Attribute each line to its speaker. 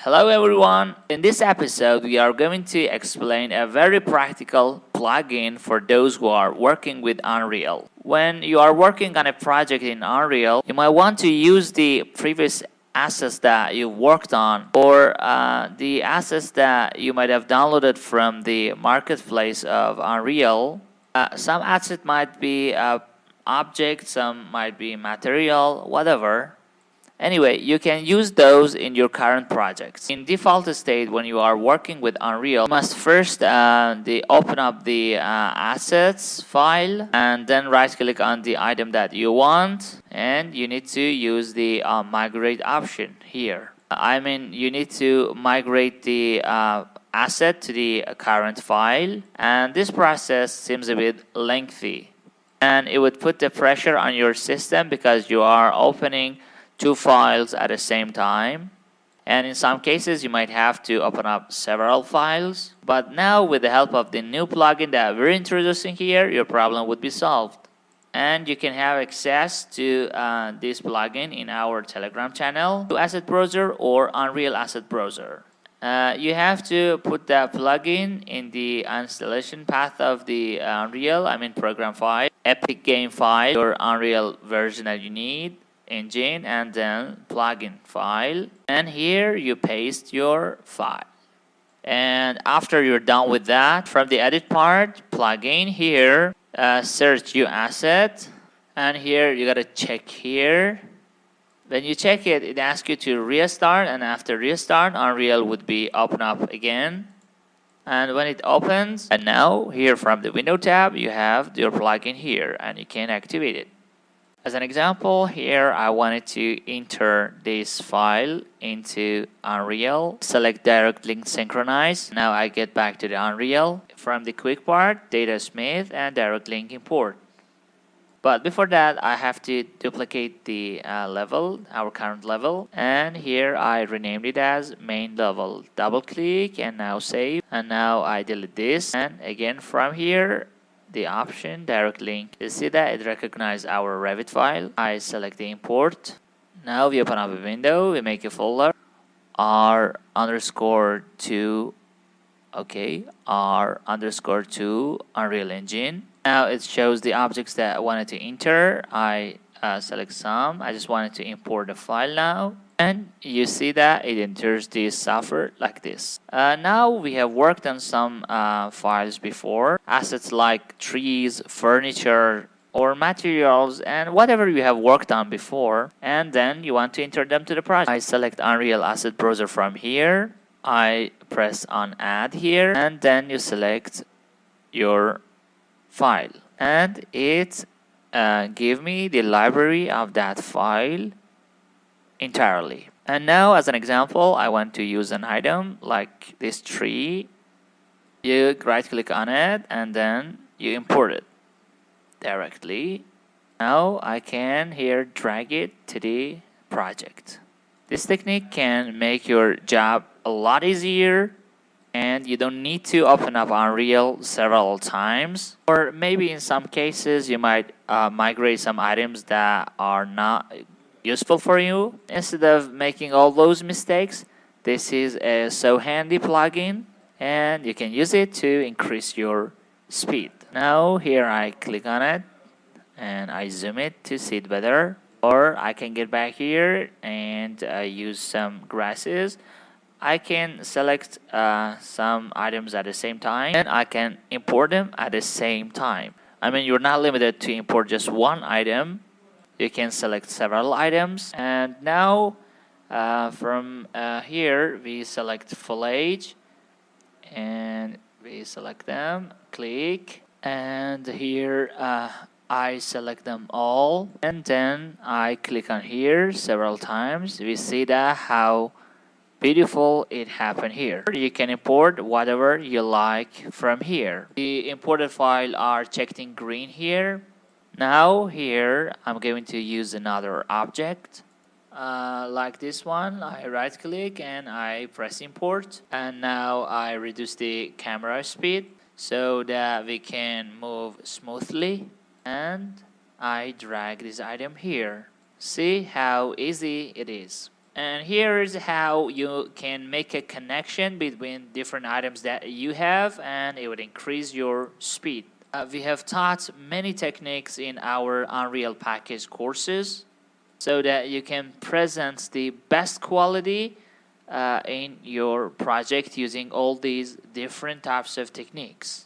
Speaker 1: Hello everyone! In this episode, we are going to explain a very practical plugin for those who are working with Unreal. When you are working on a project in Unreal, you might want to use the previous assets that you worked on or the assets that you might have downloaded from the marketplace of Unreal. Some assets might be objects, some might be material, whatever. Anyway, you can use those in your current projects. In default state, when you are working with Unreal, you must first open up the assets file and then right click on the item that you want, and you need to use the migrate option here. You need to migrate the asset to the current file, and this process seems a bit lengthy and it would put the pressure on your system because you are opening two files at the same time, and in some cases you might have to open up several files. But now with the help of the new plugin that we're introducing here, your problem would be solved, and you can have access to this plugin in our Telegram channel, Asset Browser or Unreal Asset Browser. You have to put the plugin in the installation path of the Unreal, program file, Epic game file, your Unreal version that you need, engine, and then plugin file, and here you paste your file. And after you're done with that, from the edit part, plugin here, search your asset, and here you gotta check here. When you check it, it asks you to restart, and after restart, Unreal would be open up again. And when it opens, and now here from the window tab, you have your plugin here and you can activate it. As an example, here I wanted to enter this file into Unreal. Select direct link synchronize. Now I get back to the Unreal. From the quick part, data smith and direct link import. But before that, I have to duplicate the level, our current level. And here I renamed it as main level. Double click and now save. And now I delete this. And again from here, the option direct link. You see that it recognizes our Revit file. I select the import. Now we open up a window. We make a folder R_2. Okay, R_2 Unreal Engine. Now it shows the objects that I wanted to enter. I select some. I just wanted to import the file now. And you see that it enters this software like this. Now we have worked on some files before. Assets like trees, furniture, or materials, and whatever you have worked on before. And then you want to enter them to the project. I select Unreal Asset Browser from here. I press on Add here. And then you select your file. And it gives me the library of that file entirely. And now as an example, I want to use an item like this tree. You right click on it and then you import it directly. Now I can here drag it to the project. This technique can make your job a lot easier, and you don't need to open up Unreal several times. Or maybe in some cases you might migrate some items that are not useful for you. Instead of making all those mistakes, this is a so handy plugin and you can use it to increase your speed. Now here I click on it and I zoom it to see it better, or I can get back here and use some grasses. I can select some items at the same time and I can import them at the same time. You're not limited to import just one item. You can select several items, and now from here we select foliage and we select them, click, and here I select them all, and then I click on here several times. We see that how beautiful it happened here. You can import whatever you like from here. The imported files are checked in green here. Now here I'm going to use another object like this one. I right click and I press import, and now I reduce the camera speed so that we can move smoothly, and I drag this item here. See how easy it is. And here is how you can make a connection between different items that you have, and it would increase your speed. We have taught many techniques in our Unreal package courses so that you can present the best quality in your project using all these different types of techniques.